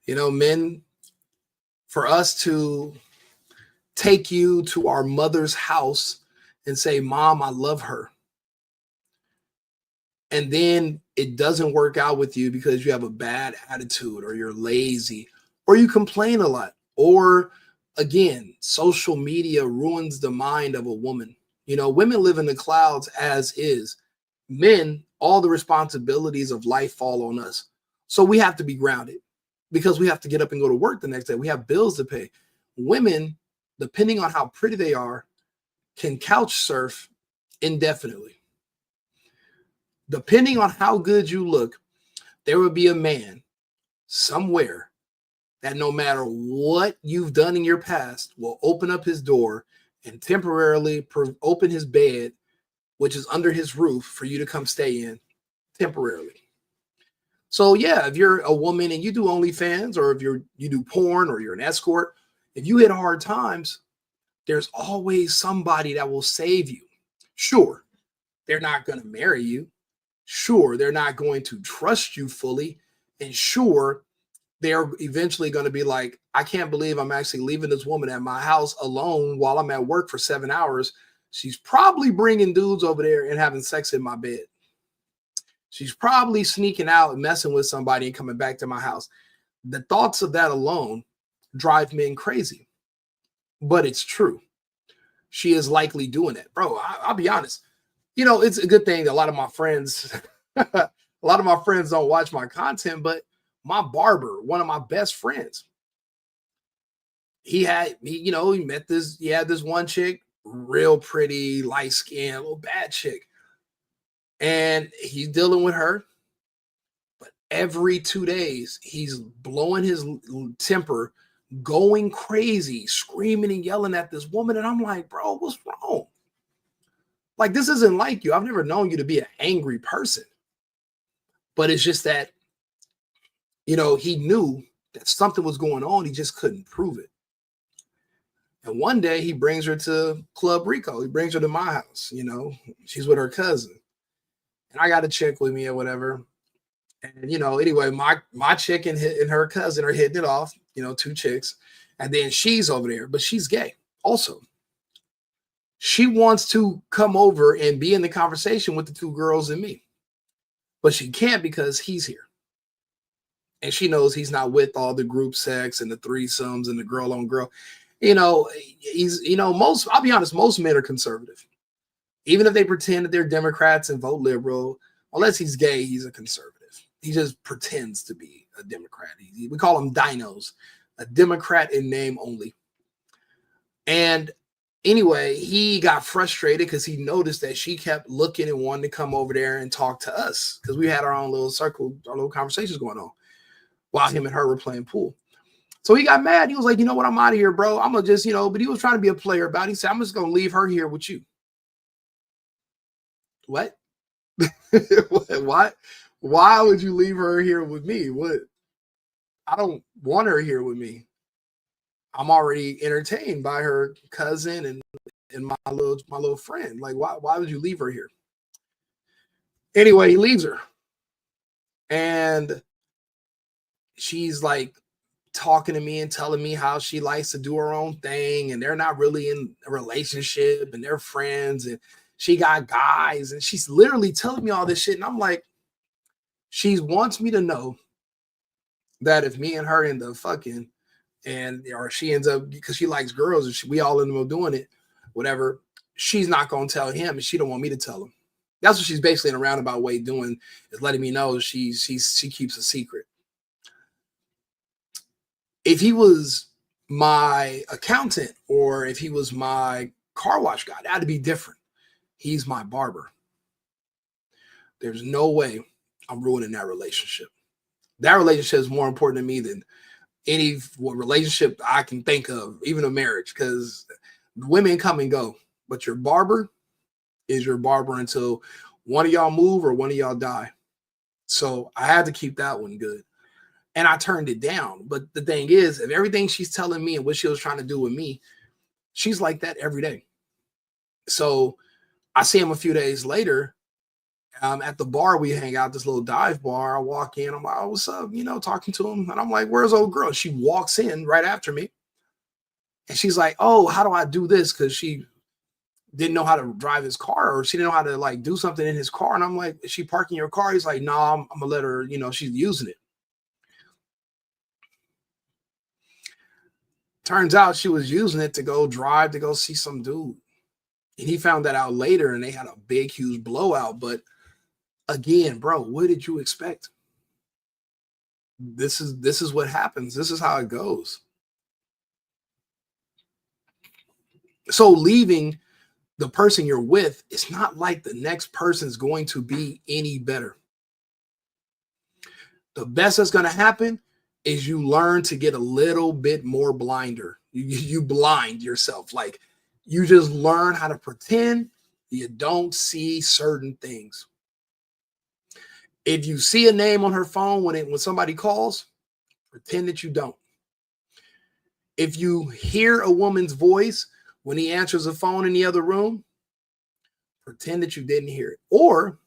Men, for us to take you to our mother's house and say, Mom, I love her. And then it doesn't work out with you because you have a bad attitude or you're lazy or you complain a lot. Or again, social media ruins the mind of a woman. Women live in the clouds as is. Men, all the responsibilities of life fall on us. So we have to be grounded because we have to get up and go to work the next day. We have bills to pay. Women, depending on how pretty they are, can couch surf indefinitely. Depending on how good you look, there will be a man somewhere that no matter what you've done in your past will open up his door and temporarily open his bed, which is under his roof, for you to come stay in temporarily. So yeah, if you're a woman and you do OnlyFans, or if you do porn, or you're an escort, if you hit hard times, there's always somebody that will save you. Sure, they're not going to marry you. Sure, they're not going to trust you fully. And sure, they're eventually going to be like, I can't believe I'm actually leaving this woman at my house alone while I'm at work for 7 hours. She's probably bringing dudes over there and having sex in my bed. She's probably sneaking out and messing with somebody and coming back to my house. The thoughts of that alone drive men crazy. But it's true. She is likely doing it. Bro, I'll be honest. It's a good thing that a lot of my friends don't watch my content, but my barber, one of my best friends, he had this one chick, real pretty, light skinned, little bad chick. And he's dealing with her. But every 2 days, he's blowing his temper, going crazy, screaming and yelling at this woman. And I'm like, bro, what's wrong? Like, this isn't like you. I've never known you to be an angry person. But it's just that, he knew that something was going on. He just couldn't prove it. And one day he brings her to Club Rico. He brings her to my house. She's with her cousin. And I got a chick with me or whatever. And, anyway, my chick and her cousin are hitting it off, 2 chicks. And then she's over there, but she's gay also. She wants to come over and be in the conversation with the 2 girls and me. But she can't because he's here. And she knows he's not with all the group sex and the threesomes and the girl on girl. I'll be honest, most men are conservative. Even if they pretend that they're Democrats and vote liberal, unless he's gay, he's a conservative. He just pretends to be a Democrat. We call them dinos, a Democrat in name only. And anyway, he got frustrated because he noticed that she kept looking and wanting to come over there and talk to us because we had our own little circle, our little conversations going on while him and her were playing pool. So he got mad. He was like, you know what? I'm out of here, bro. I'm going to just, but he was trying to be a player about it. He said, I'm just going to leave her here with you. What? What? Why would you leave her here with me? What? I don't want her here with me. I'm already entertained by her cousin and my little friend. Like, why would you leave her here? Anyway, he leaves her. And she's like talking to me and telling me how she likes to do her own thing. And they're not really in a relationship and they're friends. And she got guys. And she's literally telling me all this shit. And I'm like, she wants me to know that if me and her end up fucking, or she ends up, because she likes girls and we all end up doing it, whatever, she's not going to tell him and she don't want me to tell him. That's what she's basically in a roundabout way doing, is letting me know she keeps a secret. If he was my accountant or if he was my car wash guy, that'd be different. He's my barber. There's no way I'm ruining that relationship. That relationship is more important to me than any relationship I can think of, even a marriage, because women come and go, but your barber is your barber until one of y'all move or one of y'all die. So I had to keep that one good. And I turned it down. But the thing is, if everything she's telling me and what she was trying to do with me, she's like that every day. So I see him a few days later. At the bar we hang out, this little dive bar. I walk in, I'm like, oh, what's up? Talking to him. And I'm like, where's old girl? She walks in right after me. And she's like, oh, how do I do this? Because she didn't know how to drive his car, or she didn't know how to like do something in his car. And I'm like, is she parking your car? He's like, no, I'm gonna let her, she's using it. Turns out she was using it to go drive to go see some dude. And he found that out later, and they had a big, huge blowout. But again, bro, what did you expect? This is what happens. This is how it goes. So leaving the person you're with, it's not like the next person's going to be any better. The best that's going to happen is you learn to get a little bit more blinder. You blind yourself. Like, you just learn how to pretend you don't see certain things. If you see a name on her phone when somebody calls, pretend that you don't. If you hear a woman's voice when he answers the phone in the other room, pretend that you didn't hear it. Or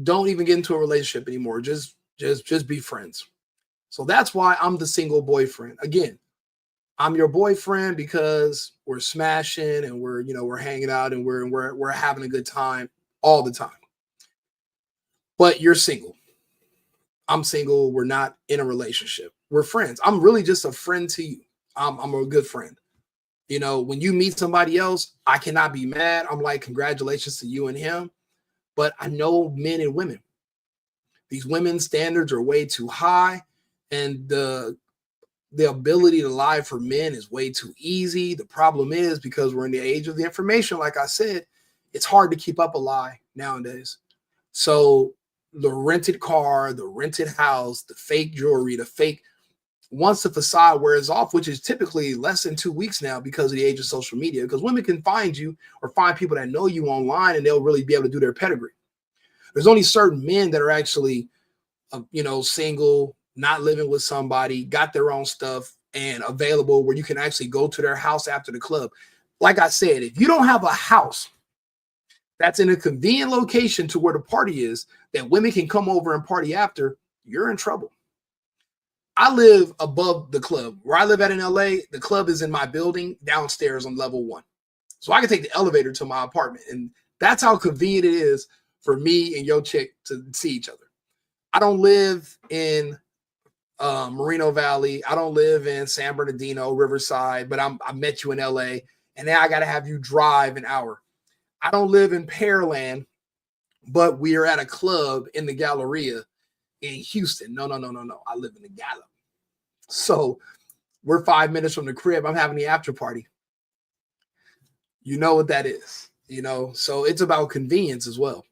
don't even get into a relationship anymore. Just be friends. So that's why I'm the single boyfriend. Again, I'm your boyfriend because we're smashing and we're hanging out and we're having a good time all the time. But you're single. I'm single. We're not in a relationship. We're friends. I'm really just a friend to you. I'm a good friend. When you meet somebody else, I cannot be mad. I'm like, congratulations to you and him. But I know men and women. These women's standards are way too high, and the ability to lie for men is way too easy. The problem is, because we're in the age of the information, like I said, it's hard to keep up a lie nowadays. So the rented car, the rented house, the fake jewelry, once the facade wears off, which is typically less than 2 weeks now because of the age of social media, because women can find you or find people that know you online and they'll really be able to do their pedigree. There's only certain men that are actually, single, not living with somebody, got their own stuff, and available where you can actually go to their house after the club. Like I said, if you don't have a house that's in a convenient location to where the party is, that women can come over and party after, you're in trouble. I live above the club. Where I live at in LA, the club is in my building downstairs on level 1. So I can take the elevator to my apartment. And that's how convenient it is for me and your chick to see each other. I don't live in Moreno Valley. I don't live in San Bernardino, Riverside, but I met you in LA, and now I got to have you drive an hour. I don't live in Pearland, but we are at a club in the Galleria in Houston. No. I live in the Gallup. So we're 5 minutes from the crib. I'm having the after party. You know what that is, so it's about convenience as well.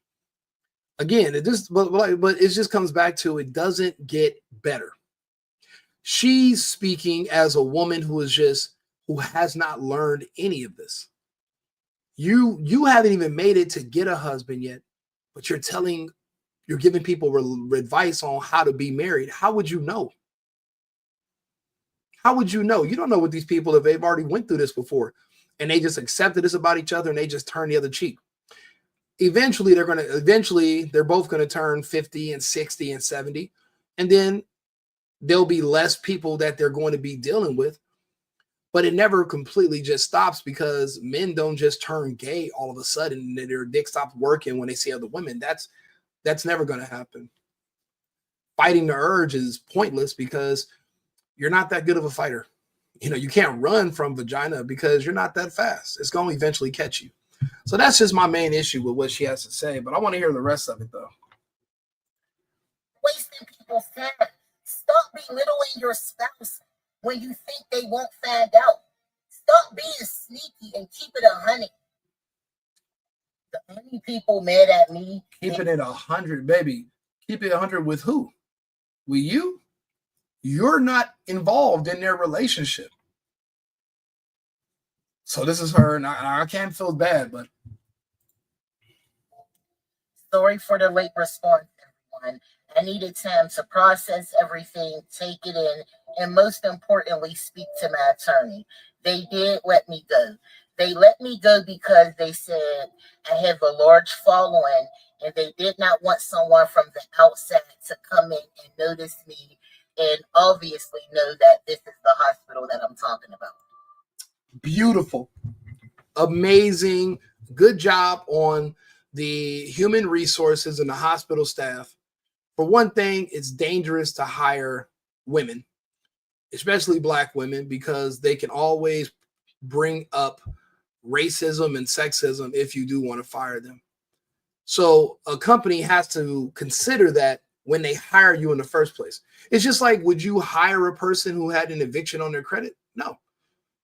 Again, but it just comes back to, it doesn't get better. She's speaking as a woman who has not learned any of this. You haven't even made it to get a husband yet, but you're giving people advice on how to be married. How would you know? How would you know? You don't know what these people, if they've already went through this before and they just accepted this about each other and they just turn the other cheek. Eventually, they're both going to turn 50 and 60 and 70. And then there'll be less people that they're going to be dealing with. But it never completely just stops, because men don't just turn gay all of a sudden and their dick stops working when they see other women. That's never going to happen. Fighting the urge is pointless because you're not that good of a fighter. You can't run from vagina because you're not that fast. It's going to eventually catch you. So that's just my main issue with what she has to say. But I want to hear the rest of it, though. Wasting people's time. Stop belittling your spouse when you think they won't find out. Stop being sneaky and keep it 100. The only people mad at me. Keep it at 100, baby. Keep it 100 with who? With you? You're not involved in their relationship. So this is her, and I can't feel bad, but. Sorry for the late response, everyone. I needed time to process everything, take it in, and most importantly, speak to my attorney. They did let me go. They let me go because they said I have a large following and they did not want someone from the outside to come in and notice me and obviously know that this is the hospital that I'm talking about. Beautiful. Amazing. Good job on the human resources and the hospital staff. For one thing, it's dangerous to hire women, especially Black women, because they can always bring up racism and sexism if you do want to fire them. So a company has to consider that when they hire you in the first place. It's just like, would you hire a person who had an eviction on their credit? No,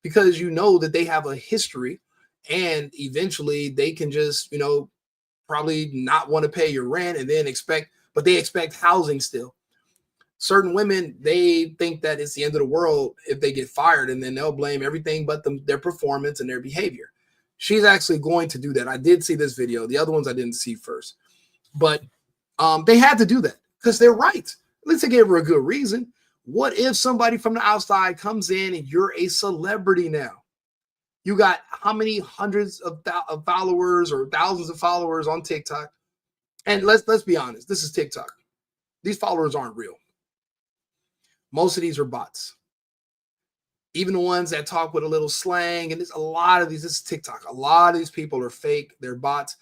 because you know that they have a history and eventually they can just, probably not want to pay your rent and then but they expect housing still. Certain women, they think that it's the end of the world if they get fired, and then they'll blame everything but their performance and their behavior. She's actually going to do that. I did see this video. The other ones I didn't see first. But they had to do that because they're right. At least they gave her a good reason. What if somebody from the outside comes in and you're a celebrity now? You got how many hundreds of followers or thousands of followers on TikTok? And let's be honest, this is TikTok. These followers aren't real. Most of these are bots. Even the ones that talk with a little slang, and there's a lot of these. This is TikTok. A lot of these people are fake. They're bots.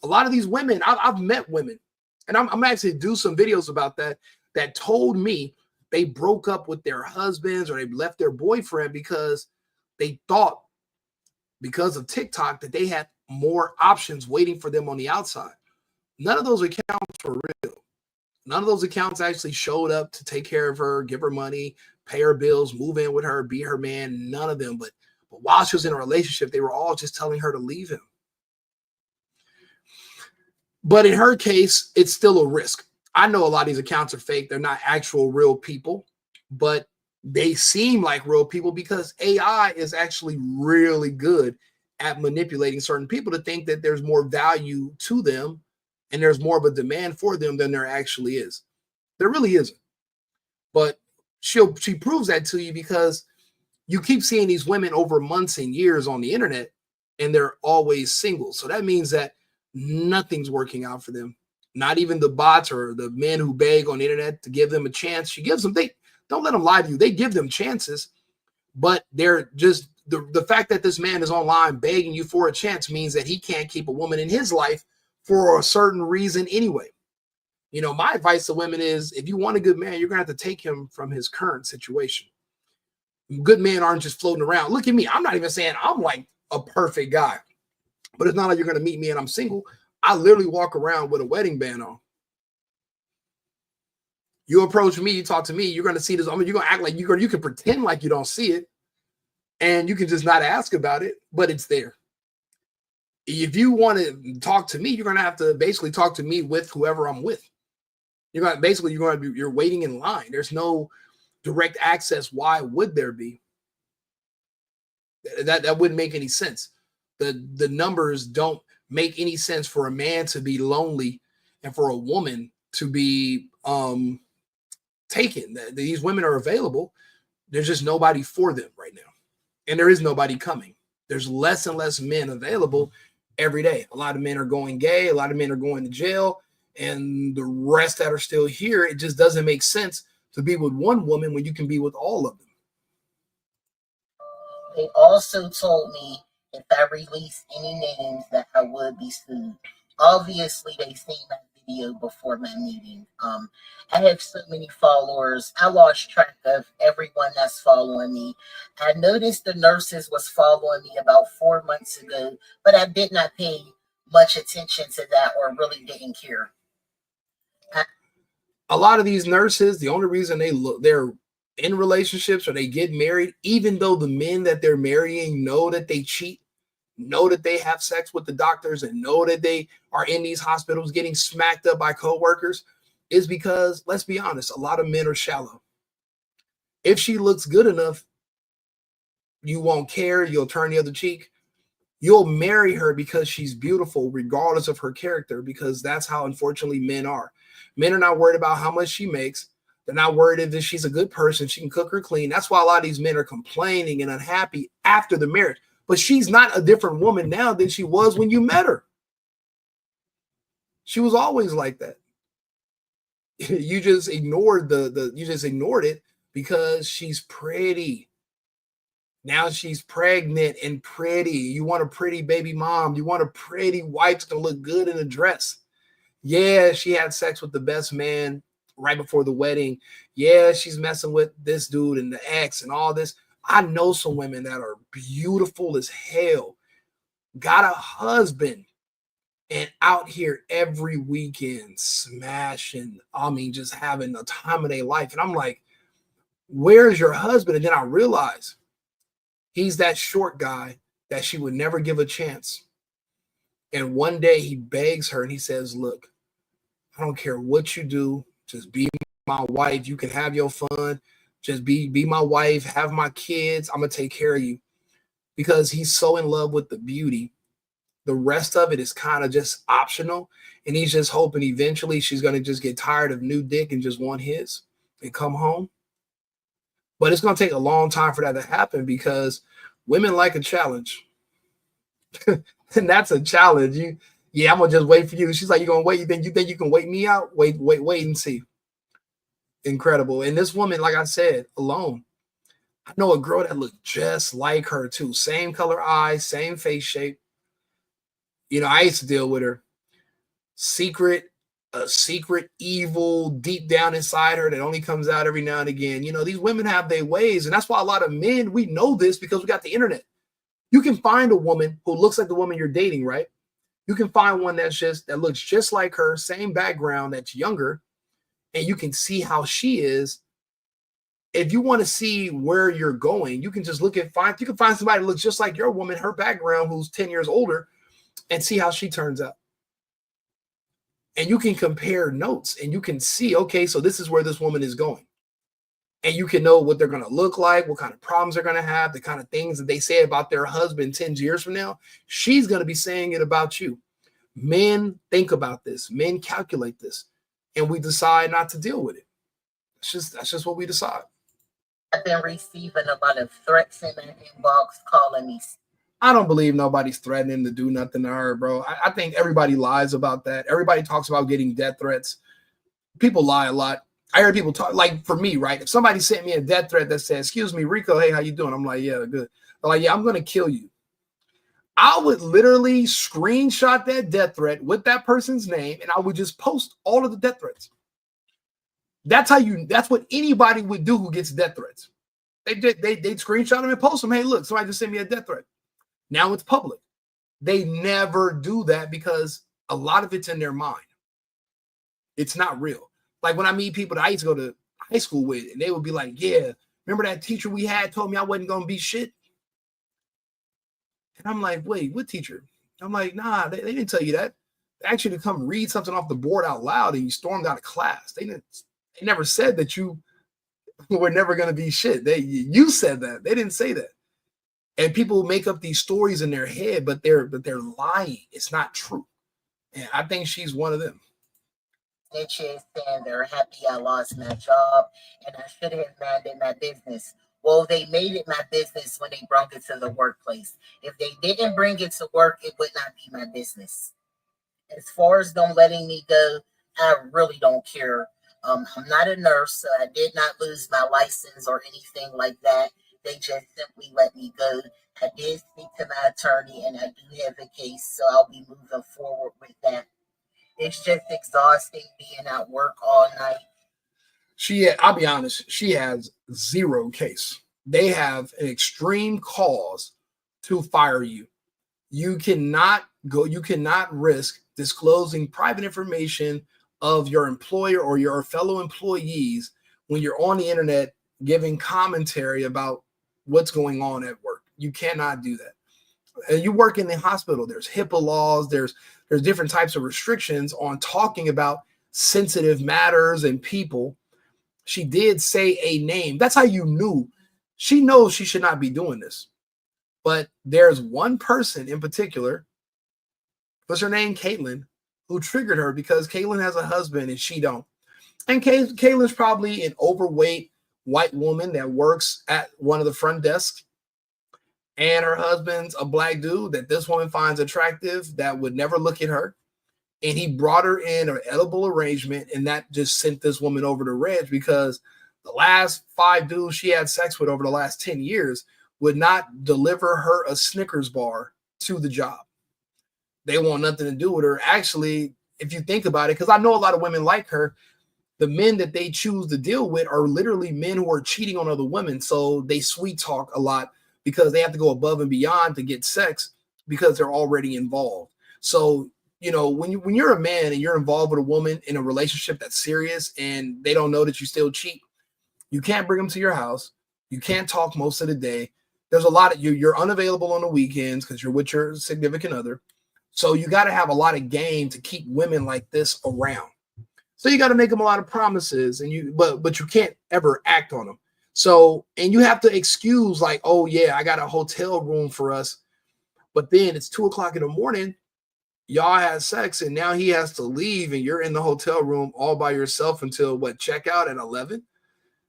A lot of these women, I've met women, and I'm actually do some videos about that told me they broke up with their husbands or they left their boyfriend because they thought, because of TikTok, that they had more options waiting for them on the outside. None of those accounts were real. None of those accounts actually showed up to take care of her, give her money, pay her bills, move in with her, be her man. None of them. But while she was in a relationship, they were all just telling her to leave him. But in her case, it's still a risk. I know a lot of these accounts are fake. They're not actual real people, but they seem like real people because AI is actually really good at manipulating certain people to think that there's more value to them and there's more of a demand for them than there actually is. There really isn't. But she proves that to you because you keep seeing these women over months and years on the internet and they're always single. So that means that nothing's working out for them. Not even the bots or the men who beg on the internet to give them a chance. She gives them, don't let them lie to you. They give them chances, but they're just the fact that this man is online begging you for a chance means that he can't keep a woman in his life for a certain reason anyway. My advice to women is if you want a good man, you're going to have to take him from his current situation. Good men aren't just floating around. Look at me. I'm not even saying I'm like a perfect guy, but it's not like you're going to meet me and I'm single. I literally walk around with a wedding band on. You approach me, you talk to me, you're going to see this. You're going to act like you can pretend like you don't see it and you can just not ask about it, but it's there. If you want to talk to me, you're going to have to basically talk to me with whoever I'm with. You're waiting in line. There's no direct access. Why would there be? That wouldn't make any sense. The numbers don't make any sense for a man to be lonely and for a woman to be taken. These women are available. There's just nobody for them right now. And there is nobody coming. There's less and less men available every day. A lot of men are going gay. A lot of men are going to jail. And the rest that are still here, it just doesn't make sense to be with one woman when you can be with all of them. They also told me if I released any names that I would be sued. Obviously, they seen my video before my meeting. I have so many followers. I lost track of everyone that's following me. I noticed the nurses was following me about 4 months ago, but I did not pay much attention to that or really didn't care. A lot of these nurses, the only reason they're in relationships or they get married, even though the men that they're marrying know that they cheat, know that they have sex with the doctors, and know that they are in these hospitals getting smacked up by coworkers, is because, let's be honest, a lot of men are shallow. If she looks good enough, you won't care. You'll turn the other cheek. You'll marry her because she's beautiful, regardless of her character, because that's how, unfortunately, men are. Men are not worried about how much she makes. They're not worried if she's a good person. She can cook or clean. That's why a lot of these men are complaining and unhappy after the marriage. But she's not a different woman now than she was when you met her. She was always like that. You just ignored you just ignored it because she's pretty. Now she's pregnant and pretty. You want a pretty baby mom. You want a pretty wife to look good in a dress. Yeah, she had sex with the best man right before the wedding. Yeah, she's messing with this dude and the ex and all this. I know some women that are beautiful as hell, got a husband, and out here every weekend smashing. I mean, just having the time of their life. And I'm like, where's your husband? And then I realize he's that short guy that she would never give a chance. And one day he begs her and he says, look, I don't care what you do. Just be my wife. You can have your fun. Just be my wife, have my kids. I'm going to take care of you. Because he's so in love with the beauty. The rest of it is kind of just optional. And he's just hoping eventually she's going to just get tired of new dick and just want his and come home. But it's going to take a long time for that to happen because women like a challenge. And that's a challenge. Yeah, I'm going to just wait for you. She's like, you're going to wait? You think you can wait me out? Wait and see. Incredible. And this woman, like I said, alone. I know a girl that looked just like her too. Same color eyes, same face shape. You know, I used to deal with her. A secret evil deep down inside her that only comes out every now and again. You know, these women have their ways. And that's why a lot of men, we know this because we got the internet. You can find a woman who looks like the woman you're dating, right? You can find one that looks just like her, same background, that's younger, and you can see how she is. If you want to see where you're going, you can just you can find somebody that looks just like your woman, her background, who's 10 years older, and see how she turns out. And you can compare notes and you can see, okay, so this is where this woman is going. And you can know what they're going to look like, what kind of problems they're going to have, the kind of things that they say about their husband 10 years from now. She's going to be saying it about you. Men think about this. Men calculate this. And we decide not to deal with it. That's just what we decide. I've been receiving a lot of threats in my inbox calling me. I don't believe nobody's threatening to do nothing to her, bro. I think everybody lies about that. Everybody talks about getting death threats. People lie a lot. I heard people talk, like for me, right? If somebody sent me a death threat that says, excuse me, Rico, hey, how you doing? I'm like, yeah, good. They're like, yeah, I'm going to kill you. I would literally screenshot that death threat with that person's name, and I would just post all of the death threats. That's what anybody would do who gets death threats. They'd screenshot them and post them. Hey, look, somebody just sent me a death threat. Now it's public. They never do that because a lot of it's in their mind. It's not real. Like when I meet people that I used to go to high school with, and they would be like, yeah, remember that teacher we had told me I wasn't going to be shit? And I'm like, wait, what teacher? I'm like, nah, they didn't tell you that. They asked you to come read something off the board out loud and you stormed out of class. They never said that you were never going to be shit. You said that. They didn't say that. And people make up these stories in their head, but they're lying. It's not true. And I think she's one of them. Snitches saying they're happy I lost my job and I should have minded my business. Well, they made it my business when they brought it to the workplace. If they didn't bring it to work, it would not be my business. As far as them letting me go, I really don't care. I'm not a nurse, so I did not lose my license or anything like that. They just simply let me go. I did speak to my attorney, and I do have a case, so I'll be moving forward with that. It's just exhausting being at work all night. I'll be honest, she has zero case. They have an extreme cause to fire you. You cannot risk disclosing private information of your employer or your fellow employees when you're on the internet giving commentary about what's going on at work. You cannot do that. And you work in the hospital. There's HIPAA laws. There's different types of restrictions on talking about sensitive matters and people. She did say a name. That's how you knew. She knows she should not be doing this. But there's one person in particular, what's her name? Caitlin, who triggered her because Caitlin has a husband and she don't. And Caitlin's probably an overweight white woman that works at one of the front desks. And her husband's a black dude that this woman finds attractive that would never look at her. and he brought her in an edible arrangement, and that just sent this woman over the edge because the last 5 dudes she had sex with over the last 10 years would not deliver her a Snickers bar to the job. They want nothing to do with her. Actually, if you think about it, because I know a lot of women like her, the men that they choose to deal with are literally men who are cheating on other women. So they sweet talk a lot because they have to go above and beyond to get sex because they're already involved. So, you know, when you're a man and you're involved with a woman in a relationship that's serious and they don't know that you still cheat, you can't bring them to your house. You can't talk most of the day. There's a lot of you're unavailable on the weekends because you're with your significant other. So you got to have a lot of game to keep women like this around. So you got to make them a lot of promises, and but you can't ever act on them. So, and you have to excuse like, oh yeah, I got a hotel room for us, but then it's 2:00 in the morning. Y'all had sex, and now he has to leave, and you're in the hotel room all by yourself until what, check out at 11.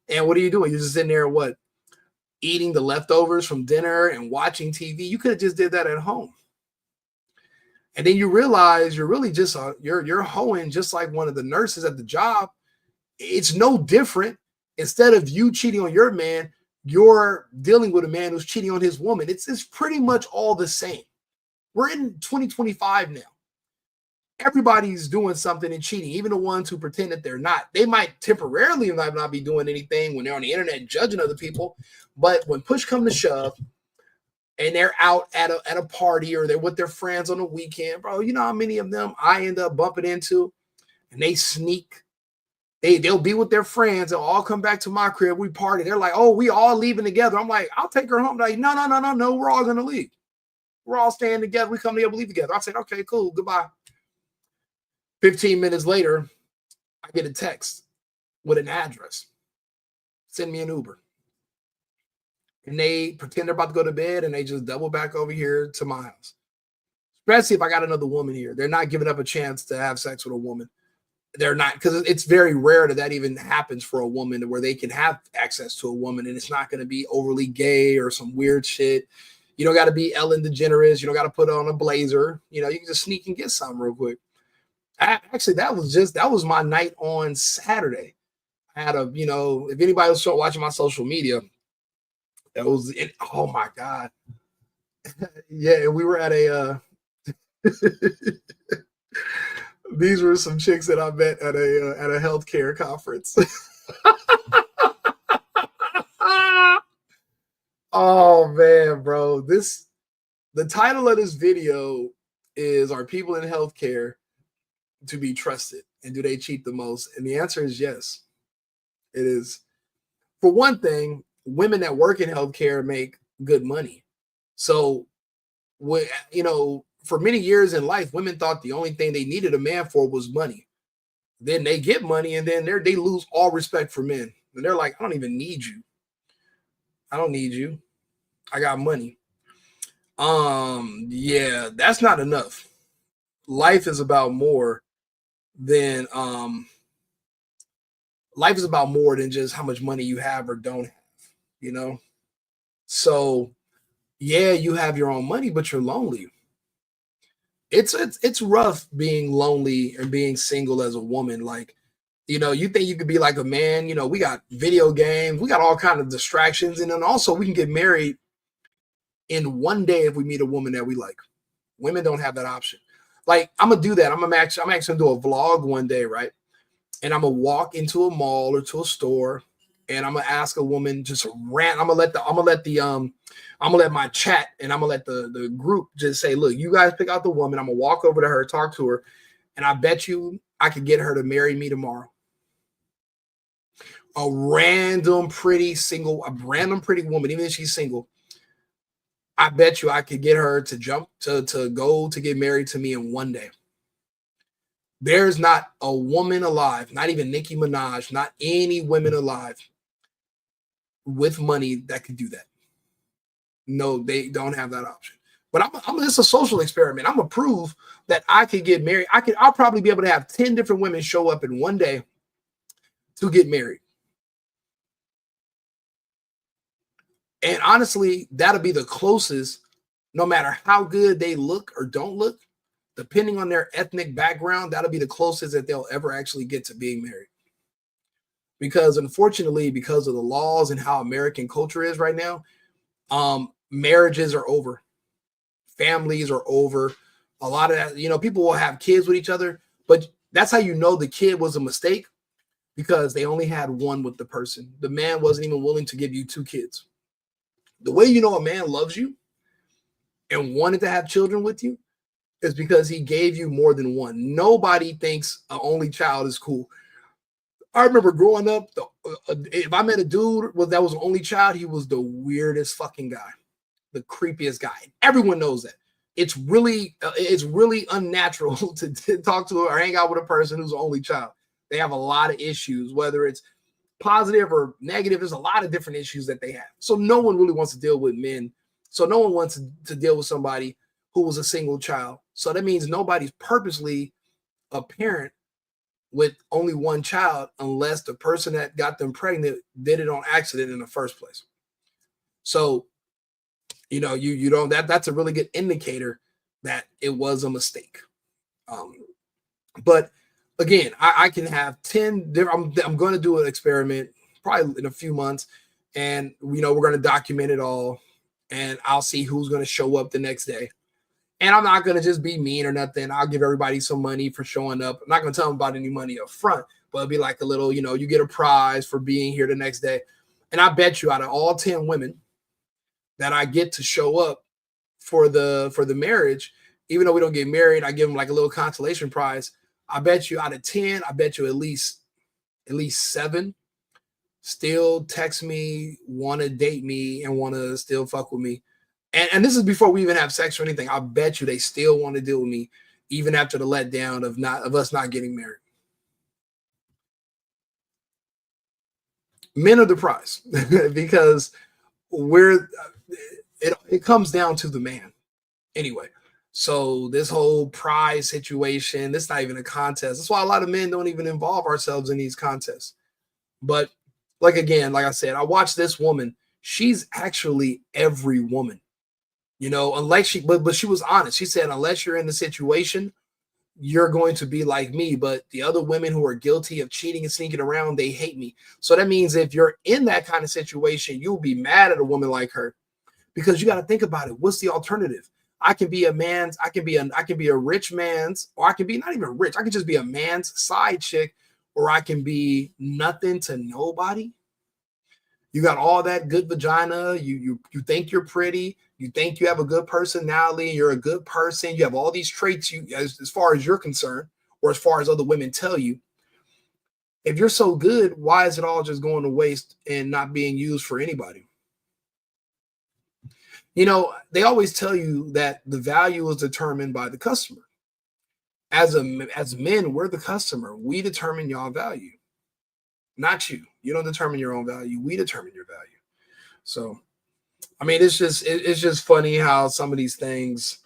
And what are you doing? You're just sitting there, what, eating the leftovers from dinner and watching TV. You could have just did that at home. And then you realize you're really just you're hoeing just like one of the nurses at the job. It's no different. Instead of you cheating on your man, you're dealing with a man who's cheating on his woman. It's pretty much all the same. We're in 2025 now. Everybody's doing something and cheating, even the ones who pretend that they're not. They might temporarily not be doing anything when they're on the internet judging other people, but when push comes to shove, and they're out at a party or they're with their friends on the weekend, bro, you know how many of them I end up bumping into, and they sneak. They'll be with their friends. They'll all come back to my crib. We party. They're like, oh, we all leaving together. I'm like, I'll take her home. They're like, no. We're all going to leave. We're all staying together. We come together, we leave together. I said, okay, cool. Goodbye. 15 minutes later, I get a text with an address. Send me an Uber. And they pretend they're about to go to bed, and they just double back over here to my house. Especially if I got another woman here. They're not giving up a chance to have sex with a woman. They're not, because it's very rare that even happens for a woman where they can have access to a woman, and it's not going to be overly gay or some weird shit. You don't got to be Ellen DeGeneres. You don't got to put on a blazer. You know, you can just sneak and get something real quick. Actually, that was my night on Saturday. I had if anybody was watching my social media, that was it. Oh my God. Yeah, we were at a these were some chicks that I met at a healthcare conference. Oh man, bro. The title of this video is, are people in healthcare to be trusted, and do they cheat the most? And the answer is yes. It is. For one thing, women that work in healthcare make good money. So, for many years in life, women thought the only thing they needed a man for was money. Then they get money, and then they lose all respect for men. And they're like, I don't even need you. I don't need you. I got money. Yeah, that's not enough. Life is about more than just how much money you have or don't have, So yeah, you have your own money, but you're lonely. It's rough being lonely and being single as a woman. Like, you think you could be like a man, we got video games, we got all kind of distractions, and then also we can get married in one day if we meet a woman that we like. Women don't have that option. Like, I'm gonna do that. I'm actually gonna do a vlog one day, right? And I'm gonna walk into a mall or to a store, and I'm gonna ask a woman just rant. I'm gonna let my chat, and I'm gonna let the group just say, look, you guys pick out the woman. I'm gonna walk over to her, talk to her, and I bet you I could get her to marry me tomorrow. A random pretty woman, even if she's single, I bet you I could get her to go to get married to me in one day. There's not a woman alive, not even Nicki Minaj, not any women alive with money that could do that. No, they don't have that option. But I'm just a social experiment. I'm gonna prove that I could get married. I'll probably be able to have 10 different women show up in one day to get married. And honestly, that'll be the closest, no matter how good they look or don't look, depending on their ethnic background, that'll be the closest that they'll ever actually get to being married. Because unfortunately, because of the laws and how American culture is right now, marriages are over. Families are over. A lot of that, people will have kids with each other, but that's how you know the kid was a mistake, because they only had one with the person. The man wasn't even willing to give you 2 kids. The way you know a man loves you and wanted to have children with you is because he gave you more than one. Nobody thinks an only child is cool. I remember growing up, if I met a dude that was an only child, he was the weirdest fucking guy, the creepiest guy. Everyone knows that. It's really unnatural to talk to or hang out with a person who's an only child. They have a lot of issues, whether it's positive or negative. There's a lot of different issues that they have. So no one really wants to deal with men. So no one wants to deal with somebody who was a single child. So that means nobody's purposely a parent with only one child, unless the person that got them pregnant did it on accident in the first place. So, you don't, that's a really good indicator that it was a mistake. But again, I can have 10 different, I'm going to do an experiment probably in a few months, and we're going to document it all, and I'll see who's going to show up the next day. And I'm not going to just be mean or nothing. I'll give everybody some money for showing up. I'm not going to tell them about any money up front, but it'll be like a little, you get a prize for being here the next day. And I bet you out of all 10 women that I get to show up for the marriage, even though we don't get married, I give them like a little consolation prize. I bet you out of 10, I bet you at least 7 still text me, want to date me, and want to still fuck with me. And this is before we even have sex or anything. I bet you they still want to deal with me, even after the letdown of us not getting married. Men are the prize because it comes down to the man anyway. So this whole prize situation, this is not even a contest. That's why a lot of men don't even involve ourselves in these contests. But like I said, I watched this woman. She's actually every woman. Unless but she was honest. She said, unless you're in the situation, you're going to be like me. But the other women who are guilty of cheating and sneaking around, they hate me. So that means if you're in that kind of situation, you'll be mad at a woman like her, because you got to think about it. What's the alternative? I can be a rich man's, or I can be not even rich. I can just be a man's side chick, or I can be nothing to nobody. You got all that good vagina. You think you're pretty. You think you have a good personality. You're a good person. You have all these traits as far as you're concerned, or as far as other women tell you. If you're so good, why is it all just going to waste and not being used for anybody? They always tell you that the value is determined by the customer. As men, we're the customer. We determine y'all value, not you. You don't determine your own value. We determine your value. So, I mean, it's just funny how some of these things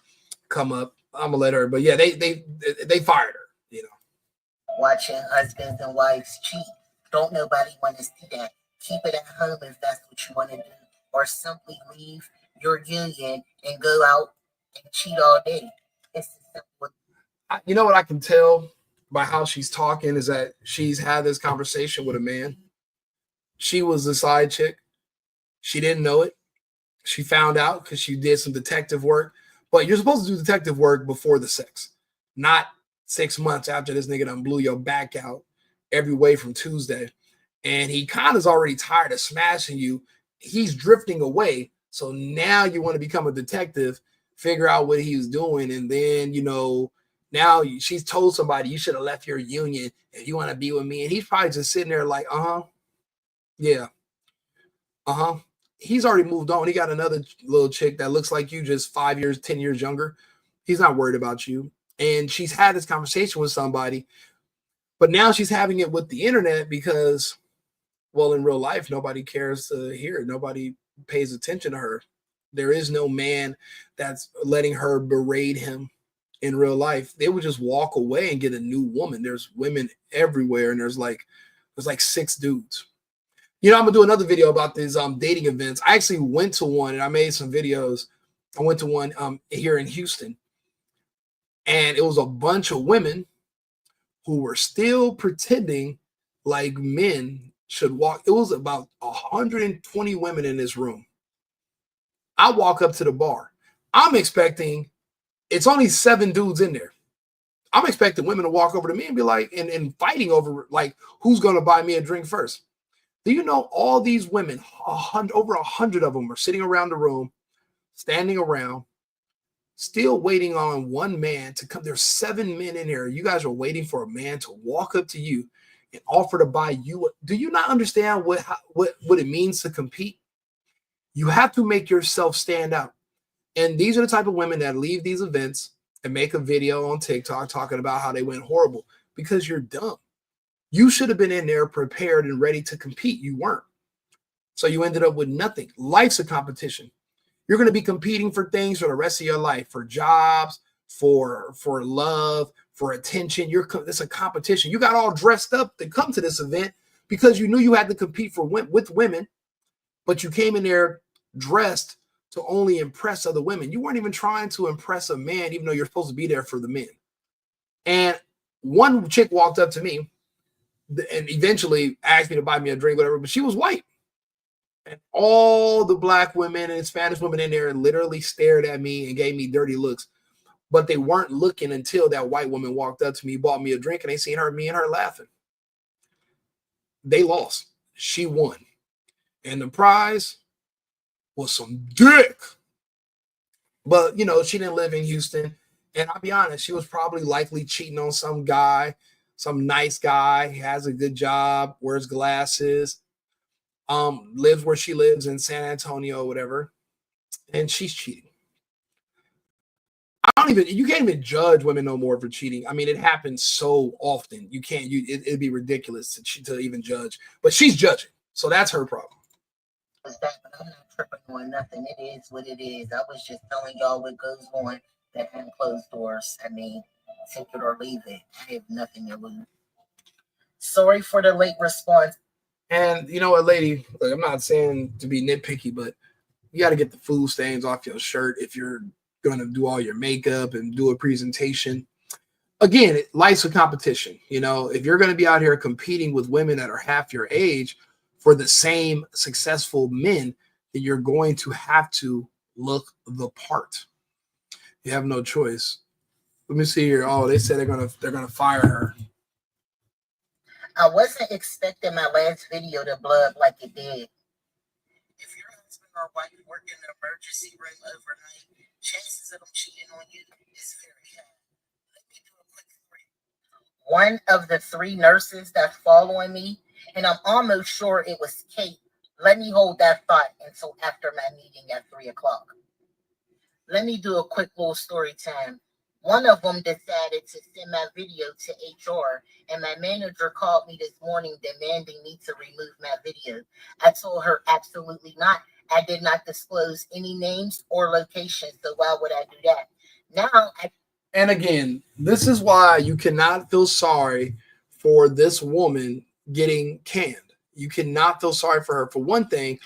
come up. I'm gonna let her, but yeah, they fired her. Watching husbands and wives cheat. Don't nobody want to see that. Keep it at home if that's what you want to do, or simply leave your union and go out and cheat all day. It's simple. You know what I can tell by how she's talking is that she's had this conversation with a man. She was the side chick. She didn't know it. She found out because she did some detective work. But you're supposed to do detective work before the sex, not 6 months after this nigga done blew your back out every way from Tuesday. And he kind of is already tired of smashing you. He's drifting away. So now you want to become a detective, figure out what he was doing. And then, now she's told somebody you should have left your union if you want to be with me. And he's probably just sitting there like, yeah. He's already moved on. He got another little chick that looks like you, just 5 years, 10 years younger. He's not worried about you. And she's had this conversation with somebody, but now she's having it with the internet because, well, in real life, nobody cares to hear it. Nobody pays attention to her. There is no man that's letting her berate him in real life. They would just walk away and get a new woman. There's women everywhere, and there's like 6 dudes. I'm gonna do another video about these dating events. I actually went to one and I made some videos. I went to one here in Houston. And it was a bunch of women who were still pretending like men should walk. It was about 120 women in this room. I walk up to the bar. I'm expecting, it's only 7 dudes in there. I'm expecting women to walk over to me and be like, and fighting over like, who's going to buy me a drink first? Do you know all these women, over 100 of them are sitting around the room, standing around, still waiting on one man to come. There's 7 men in here. You guys are waiting for a man to walk up to you and offer to buy you. Do you not understand what it means to compete? You have to make yourself stand out. And these are the type of women that leave these events and make a video on TikTok talking about how they went horrible because you're dumb. You should have been in there prepared and ready to compete. You weren't. So you ended up with nothing. Life's a competition. You're going to be competing for things for the rest of your life, for jobs, for love, for attention. It's a competition. You got all dressed up to come to this event because you knew you had to compete with women, but you came in there dressed to only impress other women. You weren't even trying to impress a man, even though you're supposed to be there for the men. And one chick walked up to me and eventually asked me to buy me a drink, whatever, but she was white. And all the black women and Spanish women in there literally stared at me and gave me dirty looks. But they weren't looking until that white woman walked up to me, bought me a drink, and they seen me and her laughing. They lost. She won. And the prize was some dick. But, she didn't live in Houston. And I'll be honest, she was probably likely cheating on some guy, some nice guy. He has a good job, wears glasses. Lives where she lives in San Antonio, whatever, and she's cheating. You can't even judge women no more for cheating. I mean, it happens so often. It'd be ridiculous to even judge, but she's judging. So that's her problem. I'm not tripping on nothing. It is what it is. I was just telling y'all what goes on behind closed doors. I mean, take it or leave it. I have nothing to lose. Sorry for the late response. And you know what, lady, look, I'm not saying to be nitpicky, but you got to get the food stains off your shirt if you're going to do all your makeup and do a presentation. Again, life's a competition. If you're going to be out here competing with women that are half your age for the same successful men, then you're going to have to look the part. You have no choice. Let me see here. Oh, they said they're gonna fire her. I wasn't expecting my last video to blow up like it did. If your husband or wife work in the emergency room overnight, chances of them cheating on you is very high. Let me do a quick story. One of the 3 nurses that's following me, and I'm almost sure it was Kate. Let me hold that thought until after my meeting at 3 o'clock. Let me do a quick little story time. One of them decided to send my video to HR, and my manager called me this morning demanding me to remove my video. I told her absolutely not. I did not disclose any names or locations, so why would I do that? And again, this is why you cannot feel sorry for this woman getting canned. You cannot feel sorry for her. For one thing,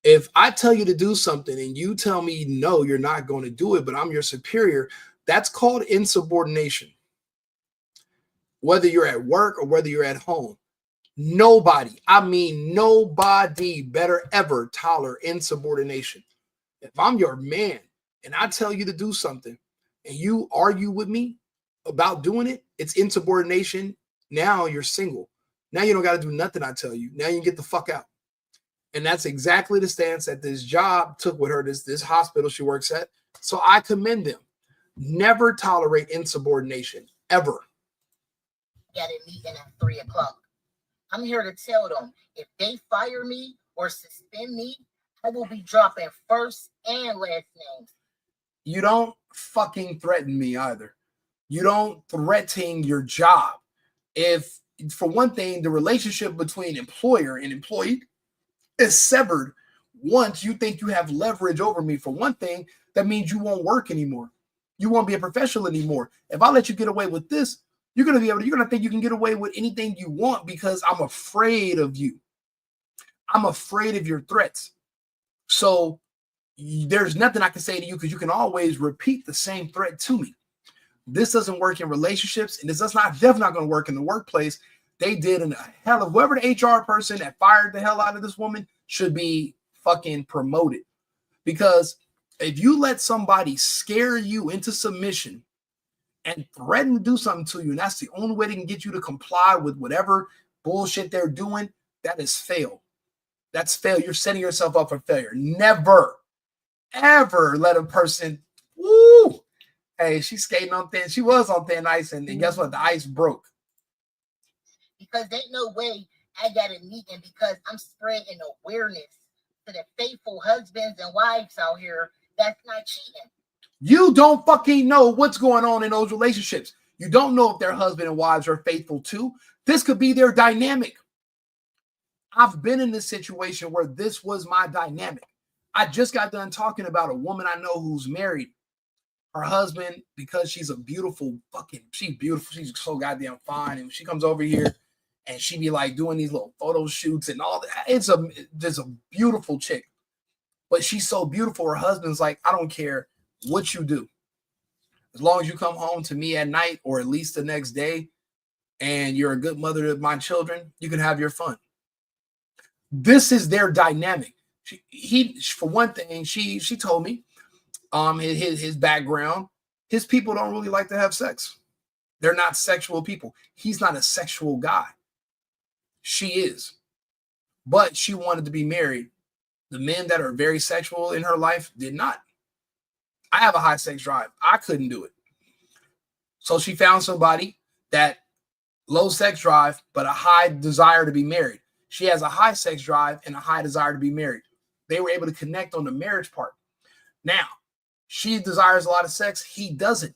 if I tell you to do something and you tell me, no, you're not going to do it, but I'm your superior, that's called insubordination. Whether you're at work or whether you're at home, nobody better ever tolerate insubordination. If I'm your man and I tell you to do something and you argue with me about doing it, it's insubordination. Now you're single. Now you don't got to do nothing I tell you. Now you can get the fuck out. And that's exactly the stance that this job took with her, this hospital she works at. So I commend them. Never tolerate insubordination, ever. Got a meeting at 3 o'clock. I'm here to tell them if they fire me or suspend me, I will be dropping first and last names. You don't fucking threaten me either. You don't threaten your job. If, for one thing, the relationship between employer and employee is severed once you think you have leverage over me, for one thing, that means you won't work anymore. You won't be a professional anymore. If I let you get away with this, you're going to think you can get away with anything you want because I'm afraid of you. I'm afraid of your threats. So there's nothing I can say to you because you can always repeat the same threat to me. This doesn't work in relationships, and this does not definitely not going to work in the workplace. They did in a hell of whoever the HR person that fired the hell out of this woman should be fucking promoted. Because if you let somebody scare you into submission and threaten to do something to you, and that's the only way they can get you to comply with whatever bullshit they're doing, that is fail. That's fail. You're setting yourself up for failure. Never, ever let a person, woo, hey, she's skating on thin. She was on thin ice, and guess what? The ice broke. Because there ain't no way I got a meeting because I'm spreading awareness to the faithful husbands and wives out here that's not cheating. You don't fucking know what's going on in those relationships. You don't know if their husband and wives are faithful too. This could be their dynamic. I've been in this situation where this was my dynamic. I just got done talking about a woman I know who's married. Her husband, because she's a beautiful she's beautiful. She's so goddamn fine. And she comes over here and she be like doing these little photo shoots and all that. It's a beautiful chick, but she's so beautiful. Her husband's like, I don't care what you do. As long as you come home to me at night or at least the next day and you're a good mother to my children, you can have your fun. This is their dynamic. For one thing, she told me his background, his people don't really like to have sex. They're not sexual people. He's not a sexual guy. She is. But she wanted to be married. The men that are very sexual in her life did not. I have a high sex drive. I couldn't do it. So she found somebody that low sex drive, but a high desire to be married. She has a high sex drive and a high desire to be married. They were able to connect on the marriage part. Now, she desires a lot of sex. He doesn't.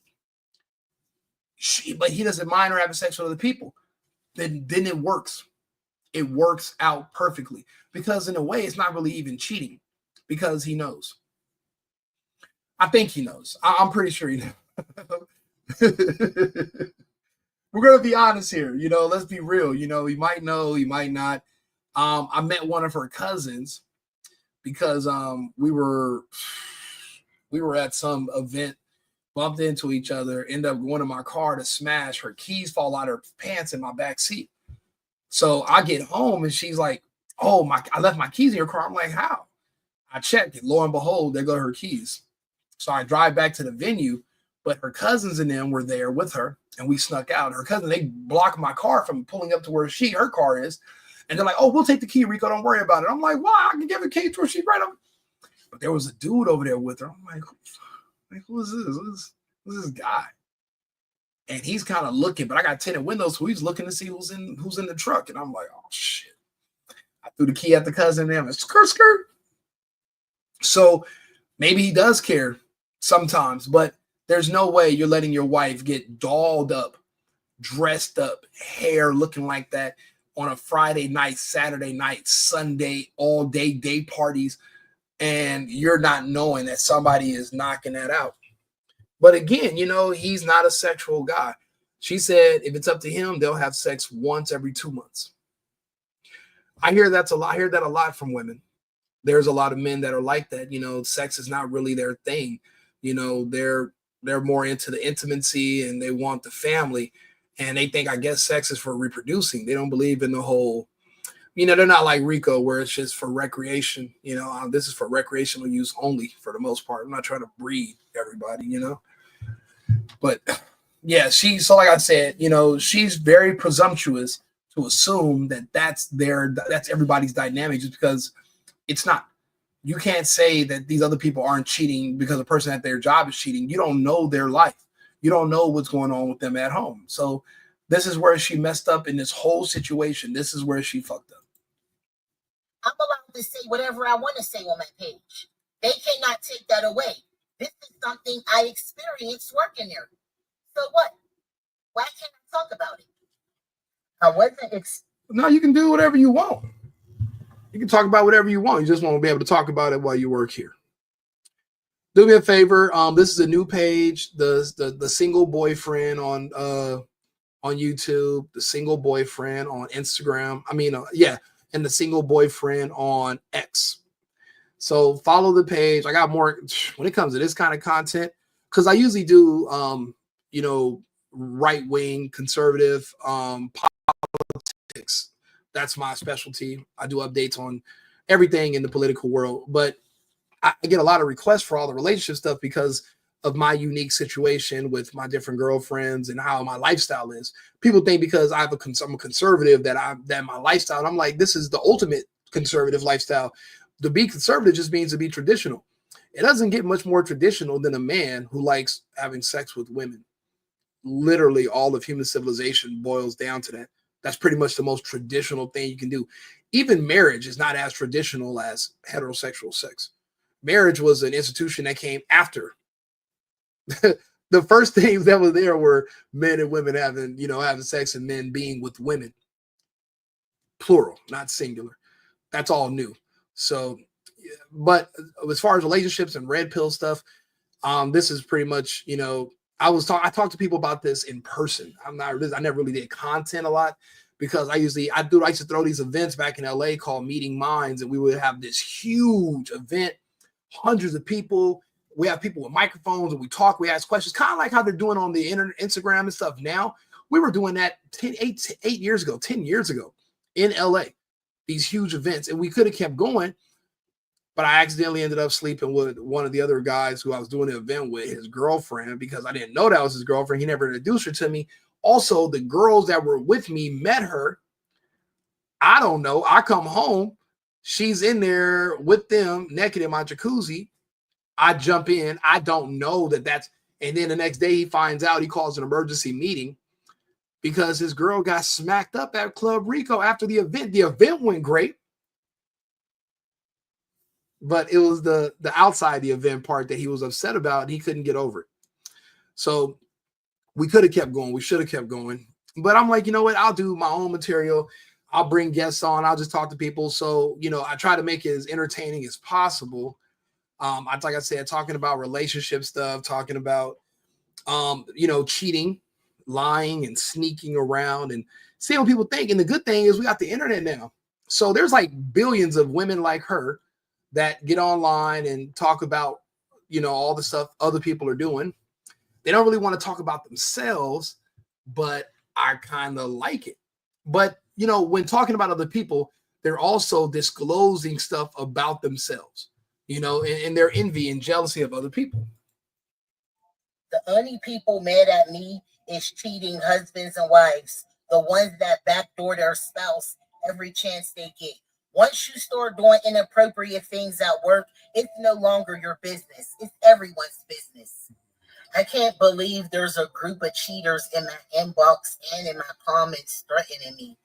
But he doesn't mind her having sex with other people. Then it works. It works out perfectly. Because in a way, it's not really even cheating. Because he knows. I think he knows. I'm pretty sure he knows. We're going to be honest here. Let's be real. He might know, he might not. I met one of her cousins because we were at some event, bumped into each other, ended up going to my car to smash. Her keys fall out of her pants in my back seat. So I get home and she's like, oh, I left my keys in your car. I'm like, how? I checked it. Lo and behold, there go her keys. So I drive back to the venue, but her cousins and them were there with her and we snuck out. Her cousin, they blocked my car from pulling up to where her car is. And they're like, oh, we'll take the key, Rico. Don't worry about it. I'm like, why? I can give a key to her. She's right up. But there was a dude over there with her. I'm like who is this? Who's this guy? And he's kind of looking, but I got tinted windows, so he's looking to see who's in the truck. And I'm like, oh, shit. I threw the key at the cousin and skirt. So maybe he does care sometimes, but there's no way you're letting your wife get dolled up, dressed up, hair looking like that on a Friday night, Saturday night, Sunday, all day parties, and you're not knowing that somebody is knocking that out. But again, he's not a sexual guy. She said if it's up to him, they'll have sex once every 2 months. I hear that a lot from women. There's a lot of men that are like that. Sex is not really their thing. They're more into the intimacy and they want the family. And they think, I guess, sex is for reproducing. They don't believe in the whole, they're not like Rico where it's just for recreation. This is for recreational use only for the most part. I'm not trying to breed everybody, But yeah, so like I said, she's very presumptuous to assume that that's everybody's dynamic just because it's not. You can't say that these other people aren't cheating because the person at their job is cheating. You don't know their life. You don't know what's going on with them at home. So this is where she messed up in this whole situation. This is where she fucked up. I'm allowed to say whatever I want to say on my page. They cannot take that away. This is something I experienced working there. So what? Why can't I talk about it? I wasn't. No, you can do whatever you want. You can talk about whatever you want. You just won't be able to talk about it while you work here. Do me a favor. This is a new page. The single boyfriend on YouTube, the single boyfriend on Instagram. And the single boyfriend on X. So follow the page. I got more when it comes to this kind of content because I usually do right-wing conservative politics. That's my specialty. I do updates on everything in the political world, but I get a lot of requests for all the relationship stuff because of my unique situation with my different girlfriends and how my lifestyle is. People think because I'm a conservative that my lifestyle. I'm like, this is the ultimate conservative lifestyle. To be conservative just means to be traditional. It doesn't get much more traditional than a man who likes having sex with women. Literally, all of human civilization boils down to that. That's pretty much the most traditional thing you can do. Even marriage is not as traditional as heterosexual sex. Marriage was an institution that came after. The first things that were there were men and women having sex and men being with women. Plural, not singular. That's all new. So, but as far as relationships and red pill stuff, this is pretty much, I talked to people about this in person. I never really did content a lot because I used to throw these events back in LA called Meeting Minds, and we would have this huge event, hundreds of people. We have people with microphones and we talk, we ask questions, kind of like how they're doing on the internet, Instagram and stuff now. We were doing that 10 years ago in LA, these huge events, and we could have kept going. But I accidentally ended up sleeping with one of the other guys who I was doing the event with, his girlfriend, because I didn't know that was his girlfriend. He never introduced her to me. Also, the girls that were with me met her. I don't know. I come home. She's in there with them naked in my jacuzzi. I jump in. I don't know that's. And then the next day he finds out, he calls an emergency meeting because his girl got smacked up at Club Rico after the event. The event went great. But it was the outside the event part that he was upset about, and he couldn't get over it. So we could have kept going. We should have kept going. But I'm like, you know what? I'll do my own material. I'll bring guests on. I'll just talk to people. So, I try to make it as entertaining as possible. Like I said, talking about relationship stuff, talking about, cheating, lying, and sneaking around and seeing what people think. And the good thing is we got the internet now. So there's like billions of women like her that get online and talk about, all the stuff other people are doing. They don't really want to talk about themselves, but I kind of like it. But, when talking about other people, they're also disclosing stuff about themselves, and their envy and jealousy of other people. The only people mad at me is cheating husbands and wives, the ones that backdoor their spouse every chance they get. Once you start doing inappropriate things at work, it's no longer your business. It's everyone's business. I can't believe there's a group of cheaters in my inbox and in my comments threatening me.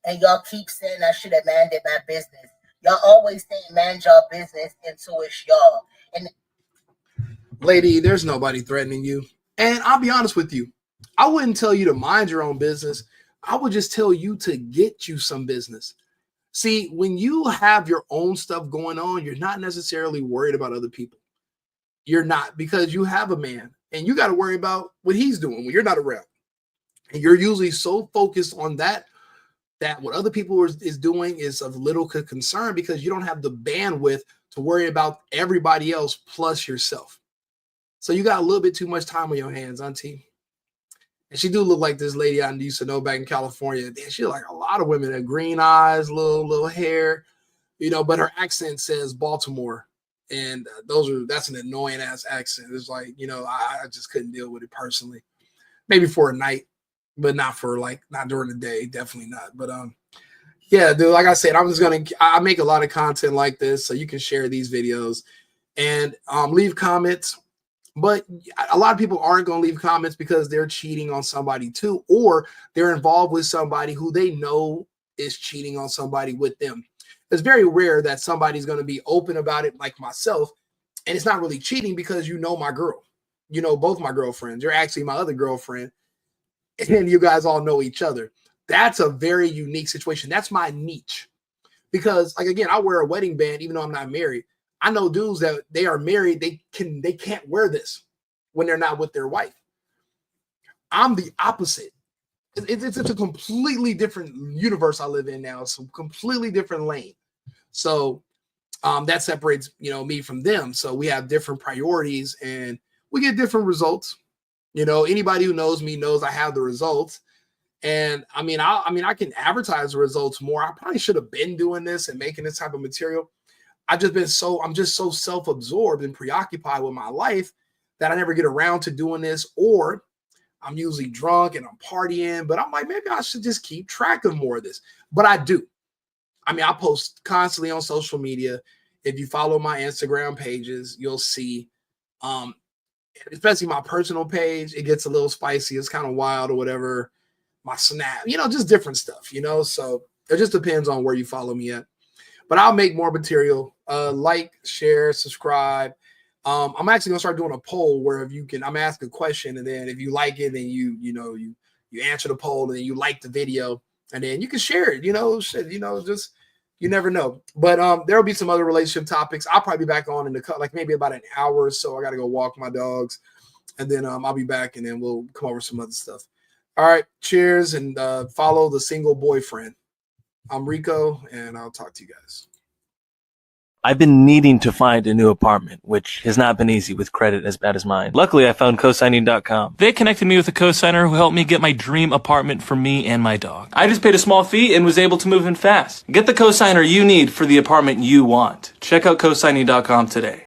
And y'all keep saying I should have minded my business. Y'all always say mind your business until it's y'all. And lady, there's nobody threatening you. And I'll be honest with you. I wouldn't tell you to mind your own business. I would just tell you to get you some business. See, when you have your own stuff going on, you're not necessarily worried about other people. You're not, because you have a man and you got to worry about what he's doing when you're not around. And you're usually so focused on that what other people is doing is of little concern because you don't have the bandwidth to worry about everybody else plus yourself. So you got a little bit too much time on your hands, auntie. And she do look like this lady I used to know back in California. She like a lot of women, had green eyes, little hair, but her accent says Baltimore. And that's an annoying ass accent. It's like, I just couldn't deal with it personally. Maybe for a night, but not during the day. Definitely not. But yeah, dude, like I said, I make a lot of content like this, so you can share these videos and leave comments. But a lot of people aren't going to leave comments because they're cheating on somebody too, or they're involved with somebody who they know is cheating on somebody with them. It's very rare that somebody's going to be open about it like myself, and it's not really cheating because my girl. Both my girlfriends. You're actually my other girlfriend, and you guys all know each other. That's a very unique situation. That's my niche. Because, like, again, I wear a wedding band even though I'm not married. I know dudes that they are married, they can't wear this when they're not with their wife. I'm the opposite. It's a completely different universe I live in now. It's a completely different lane. So that separates, me from them. So we have different priorities and we get different results. You know, anybody who knows me knows I have the results. And I mean, I can advertise the results more. I probably should have been doing this and making this type of material. I'm just so self-absorbed and preoccupied with my life that I never get around to doing this, or I'm usually drunk and I'm partying, but I'm like, maybe I should just keep track of more of this. But I do. I mean, I post constantly on social media. If you follow my Instagram pages, you'll see, especially my personal page, it gets a little spicy. It's kind of wild or whatever. My Snap, you know, just different stuff, you know. So it just depends on where you follow me at. But I'll make more material. Like, share, subscribe. I'm actually gonna start doing a poll where if you can, I'm asking a question, and then if you like it, then you answer the poll, and then you like the video, and then you can share it. You know, just you never know. But there'll be some other relationship topics. I'll probably be back on in like maybe about an hour or so. I got to go walk my dogs, and then I'll be back, and then we'll come over some other stuff. All right, cheers, and follow the single boyfriend. I'm Rico, and I'll talk to you guys. I've been needing to find a new apartment, which has not been easy with credit as bad as mine. Luckily, I found cosigning.com. They connected me with a cosigner who helped me get my dream apartment for me and my dog. I just paid a small fee and was able to move in fast. Get the cosigner you need for the apartment you want. Check out cosigning.com today.